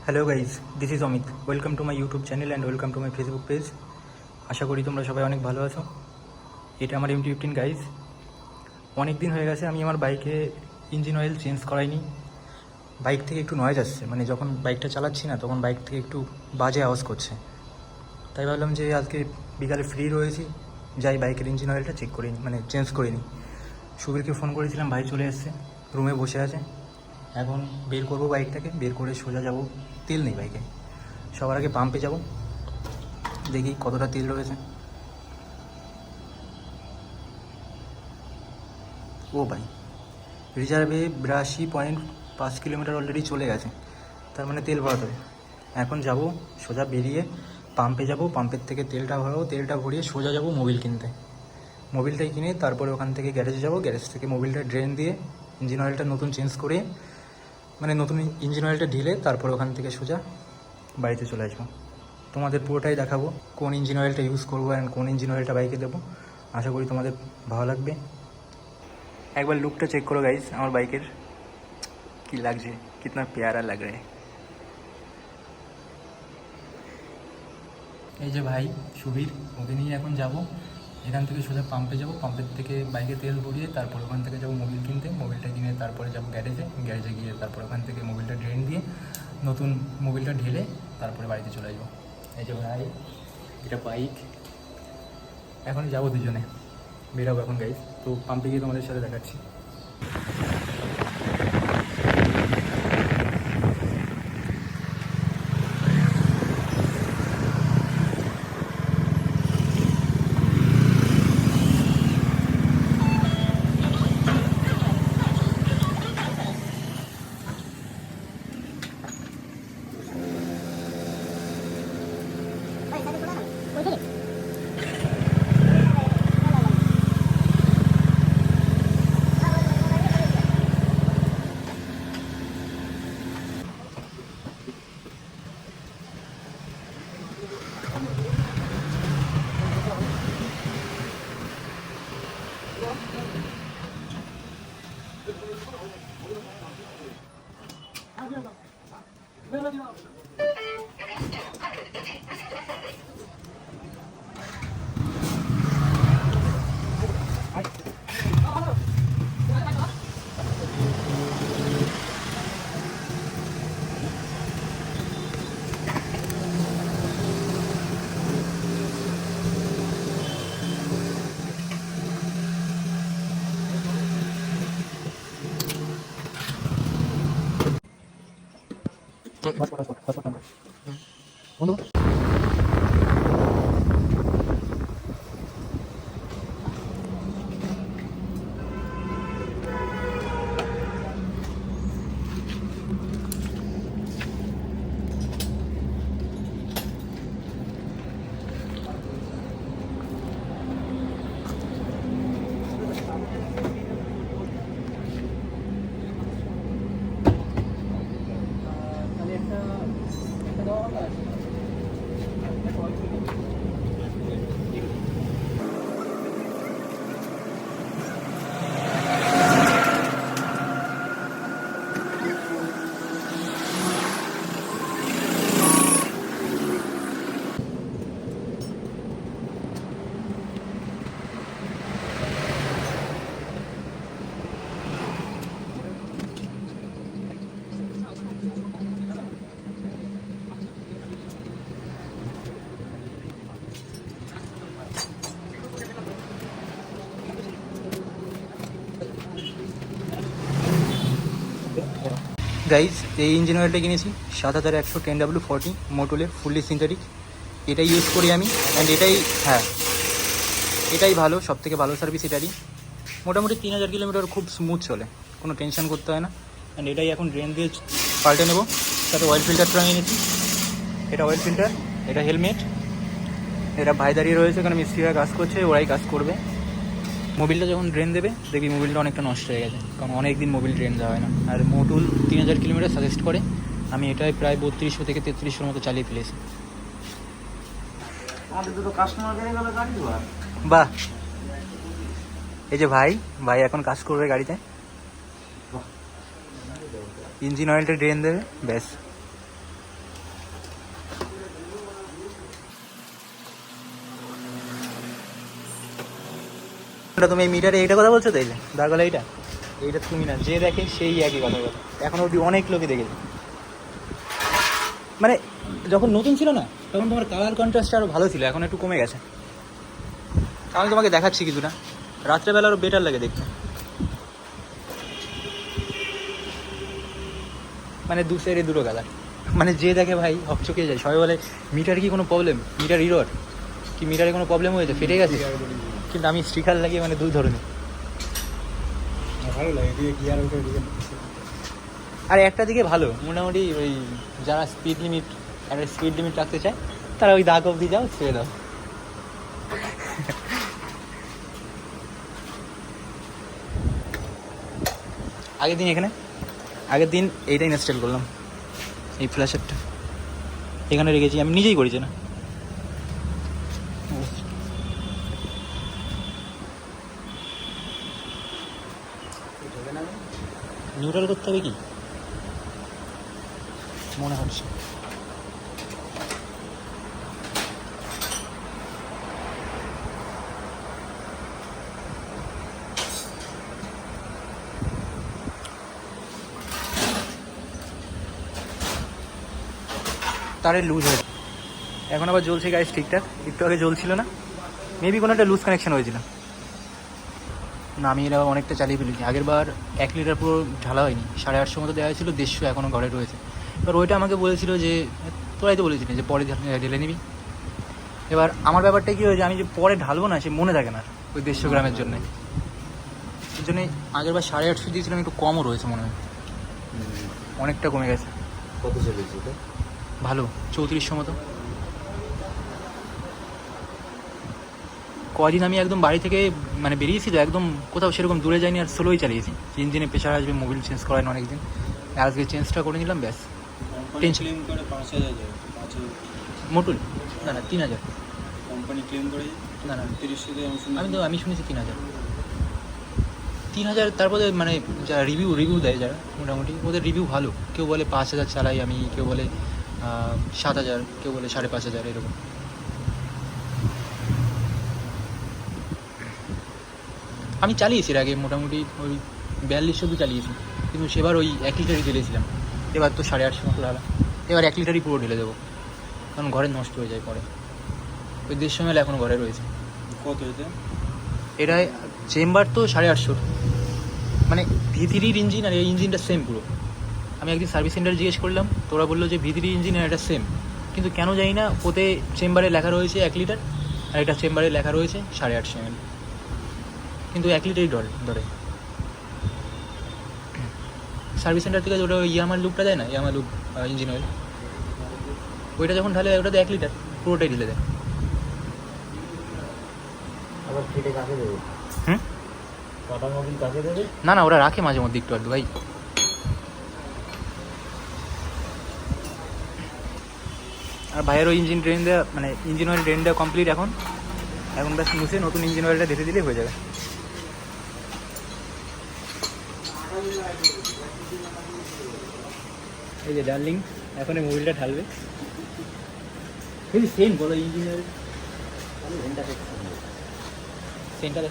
Hello guys, this is Amit. Welcome to my YouTube channel and welcome to my Facebook page. আশা করি তোমরা সবাই অনেক ভালো আছো। এটা আমার MT-15 গাইজ। অনেক দিন হয়ে গেছে আমি আমার বাইকে ইঞ্জিন অয়েল চেঞ্জ করাইনি। বাইক থেকে একটু নয়েজ আসছে, মানে যখন বাইকটা চালাচ্ছি না তখন বাইক থেকে একটু বাজে আওয়াজ করছে। তাই ভাবলাম যে আজকে বিকালে ফ্রি রয়েছি, যাই বাইকের ইঞ্জিন অয়েলটা চেক করে নিই, মানে চেঞ্জ করে নিই। সুবীরকে ফোন করেছিলাম, ভাই চলে এসছে, রুমে বসে আছে। এখন বের করবো বাইকটাকে, বের করে সোজা যাব। তেল নেই বাইকে, সবার আগে পাম্পে যাব, দেখি কতটা তেল রয়েছে। ও ভাই, রিজার্ভে 82.5 কিলোমিটার অলরেডি চলে গেছে, তার মানে তেল ভরাতে হবে। এখন যাব সোজা বেরিয়ে পাম্পে যাব, পাম্পের থেকে তেলটা ভরাবো, তেলটা ভরিয়ে সোজা যাব মোবিল কিনতে। মোবিলটাই কিনে তারপরে ওখান থেকে গ্যারেজে যাব, গ্যারেজ থেকে মোবিলটা ড্রেন দিয়ে ইঞ্জিন অয়েলটা নতুন চেঞ্জ করে, মানে নতুন ইঞ্জিন অয়েলটা ঢেলে তারপর ওখান থেকে সোজা বাড়িতে চলে আসবো। তোমাদের পুরোটাই দেখাবো কোন ইঞ্জিন অয়েলটা ইউজ করবো অ্যান্ড কোন ইঞ্জিন অয়েলটা বাইকে দেবো। আশা করি তোমাদের ভালো লাগবে। একবার লুকটা চেক করো গাইজ আমার বাইকের, কি লাগছে, কিতনা প্যারা লাগ রে। এই যে ভাই সুবীর, ওকে নিয়ে এখন যাব। এখান থেকে সোজা পাম্পে যাব, পাম্পের থেকে বাইকে তেল ভরিয়ে তারপর ওখান থেকে যাবো মোবিল কিনতে, মোবিলটা কিনে তারপরে যাবো গ্যারেজে, গ্যারেজে গিয়ে তারপর ওখান থেকে মোবিলটা ড্রেন দিয়ে নতুন মোবিলটা ঢেলে তারপরে বাড়িতে চলে আসবো। এই যে ভাই, এটা বাইক। এখন যাবো দুজনে, বেরাবো এখন গাইজ। তো পাম্পে গিয়ে তোমাদের সাথে দেখাচ্ছি। বন্ধু গাইজ, এই ইঞ্জিন অয়েলটা কিনেছি 7100 10W40 মোটুলের, ফুললি সিনথেটিক। এটাই ইউজ করি আমি, অ্যান্ড এটাই, হ্যাঁ এটাই ভালো, সব থেকে ভালো সার্ভিস এটারই। মোটামুটি 3000 কিলোমিটার খুব স্মুথ চলে, কোনো টেনশন করতে হয় না। অ্যান্ড এটাই এখন ড্রেন দিয়ে পাল্টে নেবো। সাথে অয়েল ফিল্টারটা নিয়ে নিয়েছি, এটা অয়েল ফিল্টার, এটা হেলমেট। এটা ভাই দাঁড়িয়ে রয়েছে, এখানে মিস্ত্রিরা কাজ করছে, ওরাই কাজ করবে। মোবিলটা যখন ড্রেন দেবে দেখি মোবিলটা অনেকটা নষ্ট হয়ে গেছে, কারণ অনেক দিন মোবিল ড্রেন দেওয়া হয় না। আর মোটুল 3000 কিলোমিটার সাজেস্ট করে, আমি এটাই প্রায় 3200 থেকে 3300 মতো চালিয়ে ফেলেছি। বাহ, এই যে ভাই ভাই এখন কাজ করবে গাড়িতে, ইঞ্জিন অয়েলটা ড্রেন দেবে, ব্যাস কোনটা তুমি এই মিটারে এইটা কথা বলছো? তো এই যে দাঁড়ালে এইটা তুমি না, যে দেখে সেই একই কথা বলে। এখন অবধি অনেক লোকে দেখেছে। মানে যখন নতুন ছিল না তখন তোমার কালার কন্ট্রাস্টটা আরও ভালো ছিল, এখন একটু কমে গেছে। আমি তোমাকে দেখাচ্ছি কিছুটা, রাত্রেবেলা আরও বেটার লাগে দেখতে। মানে দু সাইডে দুটো কালার, মানে যে দেখে ভাই হকচকে যায়। সবাই বলে মিটার কি কোনো প্রবলেম, মিটার ইরোর কি, মিটারে কোনো প্রবলেম হয়েছে, ফেটে গেছে? কিন্তু আমি স্টিকার লাগিয়ে মানে দুই ধরনের ভালো লাগে গিয়ার ওঠে। আর একটা দিকে ভালো মোটামুটি, ওই যারা স্পিড লিমিট রাখতে চায় তারা ওই দাগ অবধি যাও, ছেড়ে দাও। আগের দিন এইটা ইনস্টল করলাম, এই ফ্ল্যাশারটা এখানে রেখেছি, আমি নিজেই করেছি না। নিউট্রাল করতে হবে কি মনে হচ্ছে। তারে লুজ হয়েছে, এখন আবার জ্বলছে গাইস ঠিকঠাক। একটু আগে জ্বলছিল না, মেবি কোনো একটা লুজ কানেকশন হয়েছিল। না আমি এরা অনেকটা চালিয়ে ফেলেছি। আগের বার 1 লিটার পুরো ঢালা হয়নি, 850 মতো দেওয়া হয়েছিল, 150 এখনও ঘরে রয়েছে। এবার ওইটা আমাকে বলেছিল যে তোরাই তো বলেছিলি যে পরে ঢেলে নিবি। এবার আমার ব্যাপারটা কী হয়েছে, আমি যে পরে ঢালবো না সে মনে থাকে না ওই 150 গ্রামের জন্যে। ওই জন্যই আগের বার 850 দিয়েছিলাম, একটু কমও রয়েছে মনে হয়, অনেকটা কমে গেছে। কত চলেছে এটা? ভালো 3400 মতো। কদিন আমি একদম বাড়ি থেকে মানে বেরিয়েছি তো, একদম কোথাও সেরকম দূরে যাইনি, আর স্লোই চালিয়েছি। ইঞ্জিনে প্রেশার আসবে, মোবিল চেঞ্জ করায় অনেকদিন, আজকে চেঞ্জটা করে নিলাম ব্যাস। টেনশন করে 5000 যায়, 5000 মোটুল না না 3000 কোম্পানি ক্লেম করে। না না 3000 দিয়ে আমি শুনেছি 3000। তারপরে মানে যারা রিভিউ দেয় যারা মোটামুটি, ওদের রিভিউ ভালো। কেউ বলে 5000 চালাই আমি, কেউ বলে 7000, কেউ বলে 5500 এরকম। আমি চালিয়েছি এর আগে মোটামুটি ওই 4200 অব্দি চালিয়েছি, কিন্তু সেবার ওই 1 লিটারই ঢেলেছিলাম। এবার তো 850 মতো ঢালা, এবার 1 লিটারই পুরো ঢেলে দেবো, কারণ ঘরে নষ্ট হয়ে যায় পরে। ওই 150 ml এখনও ঘরে রয়েছে। কত এটা? এটা চেম্বার তো 850, মানে V3 ইঞ্জিন আর এই ইঞ্জিনটা সেম পুরো। আমি একদিন সার্ভিস সেন্টারে জিজ্ঞেস করলাম, তোরা বললো যে V3 ইঞ্জিন আর এটা সেম, কিন্তু কেন জানি না ওতে চেম্বারে লেখা রয়েছে 1 লিটার, আর এটা চেম্বারে লেখা রয়েছে 850 ml, কিন্তু 1 লিটারই ধরে। সার্ভিস সেন্টার থেকে ওটা ইয়ামার লুপটা দেয় না, ইয়ামার লুপ ইঞ্জিন অয়েল, ওইটা যখন ঢালে ওটাতে 1 লিটার পুরোটাই ঢেলে দেয়। আবার কেটে কাকে দেবে? কাটা মোবিল কাকে দেবে? না না, ওরা রাখে মাঝে মধ্যে একটু আধটু ভাই। আর ভাইয়ের ওই ইঞ্জিন ড্রেন দেওয়া, মানে ইঞ্জিন অয়েল ড্রেন দেওয়া কমপ্লিট। এখন ব্যাস মুছে নতুন ইঞ্জিন অয়েলটা ঢেলে দিলেই হয়ে যাবে। এই যে ডার্লিং এখন এই মোবিলটা ঢালবে। কিন্তু সেম বলো ইঞ্জিন অয়েল সেন্টারে।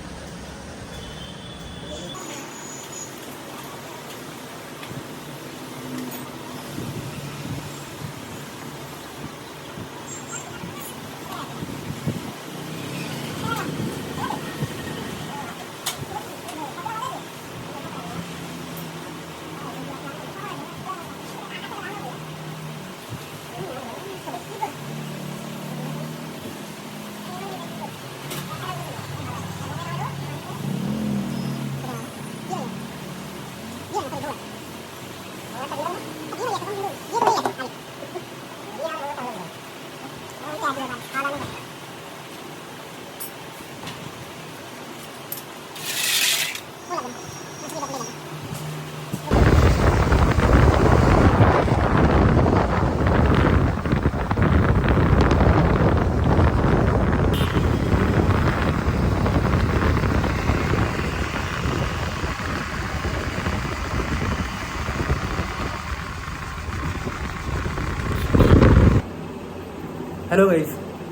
হ্যালো গাইস,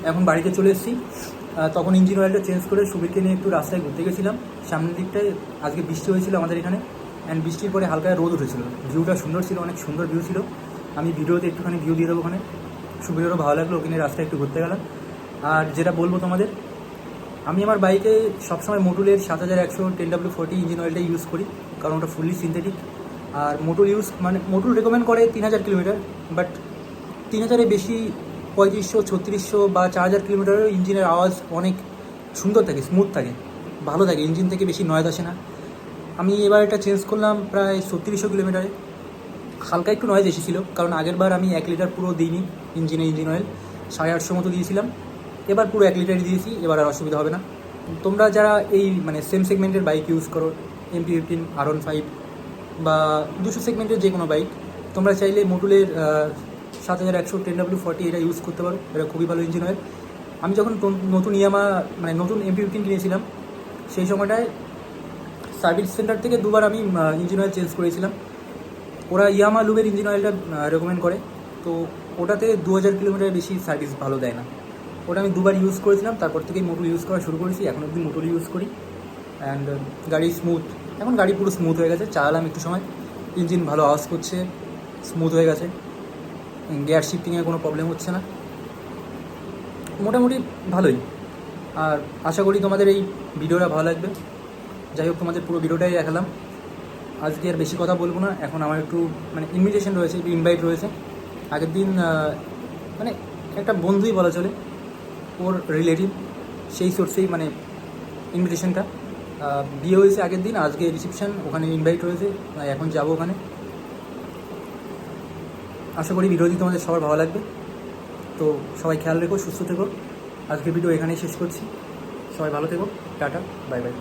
এখন বাড়িতে চলে এসেছি। তখন ইঞ্জিন অয়েলটা চেঞ্জ করে সুবীরকে নিয়ে একটু রাস্তায় ঘুরতে গেছিলাম। সামনের দিকটায় আজকে বৃষ্টি হয়েছিল আমাদের এখানে, অ্যান্ড বৃষ্টির পরে হালকা রোদ উঠেছিল, ভিউটা সুন্দর ছিল, অনেক সুন্দর ভিউ ছিল। আমি ভিডিওতে একটুখানি ভিউ দিয়ে দেবো ওখানে, সুবিধারও ভালো লাগলো, ওখানে রাস্তায় একটু ঘুরতে গেলাম। আর যেটা বলবো তোমাদের, আমি আমার বাইকে সবসময় মোটুলের 7100 10W40 ইঞ্জিন অয়েলটাই ইউজ করি, কারণ ওটা ফুললি সিনথেটিক। আর মোটুল মানে মোটুল রেকমেন্ড করে 3000 কিলোমিটার, বাট 3000-এর বেশি 3500 3600 বা 4000 কিলোমিটারের ইঞ্জিনের আওয়াজ অনেক সুন্দর থাকে, স্মুথ থাকে, ভালো থাকে, ইঞ্জিন থেকে বেশি নয়েজ আসে না। আমি এবার এটা চেঞ্জ করলাম প্রায় 3600 কিলোমিটারে, হালকা একটু নয়েজ এসেছিলো, কারণ আগের বার আমি 1 লিটার পুরো দিইনি ইঞ্জিন অয়েল, 850 মতো দিয়েছিলাম। এবার পুরো 1 লিটারই দিয়েছি, এবার আর অসুবিধা হবে না। তোমরা যারা এই মানে সেম সেগমেন্টের বাইক ইউজ করো, MP15, R15 বা 200 সেগমেন্টের যে কোনো বাইক, তোমরা চাইলে মোটুলের 7100 10W40 এটা ইউজ করতে পারো, এটা খুবই ভালো ইঞ্জিন অয়েল। আমি যখন নতুন ইয়ামা মানে নতুন MP15 কিনেছিলাম, সেই সময়টায় সার্ভিস সেন্টার থেকে দুবার আমি ইঞ্জিন অয়েল চেঞ্জ করেছিলাম। ওরা ইয়ামা লুবের ইঞ্জিন অয়েলটা রেকমেন্ড করে, তো ওটাতে 2000 কিলোমিটার বেশি সার্ভিস ভালো দেয় না। ওটা আমি দুবার ইউজ করেছিলাম, তারপর থেকেই মোটুল ইউজ করা শুরু করেছি, এখন অবধি মোটুল ইউজ করি। অ্যান্ড গাড়ি স্মুথ, এখন গাড়ি পুরো স্মুথ হয়ে গেছে, চালালাম একটু সময়, ইঞ্জিন ভালো আওয়াজ করছে, স্মুথ হয়ে গেছে, গিয়ার শিফটিংয়ে কোনো প্রবলেম হচ্ছে না, মোটামুটি ভালোই। আর আশা করি তোমাদের এই ভিডিওটা ভালো লাগবে। যাই হোক, তোমাদের পুরো ভিডিওটাই দেখালাম, আজকে আর বেশি কথা বলবো না। এখন আমার একটু মানে ইনভিটেশন রয়েছে, একটু ইনভাইট রয়েছে। আগের দিন মানে একটা বন্ধুই বলা চলে, ওর রিলেটিভ, সেই সোর্সেই মানে ইনভিটেশনটা। বিয়ে হয়েছে আগের দিন, আজকে রিসেপশন, ওখানে ইনভাইট রয়েছে, এখন যাবো ওখানে। আশা করি ভিডিওটি তোমাদের সবার ভালো লাগবে। তো সবাই খেয়াল রেখো, সুস্থ থেকো। আজকের ভিডিও এখানেই শেষ করছি, সবাই ভালো থেকো, টাটা, বাই বাই।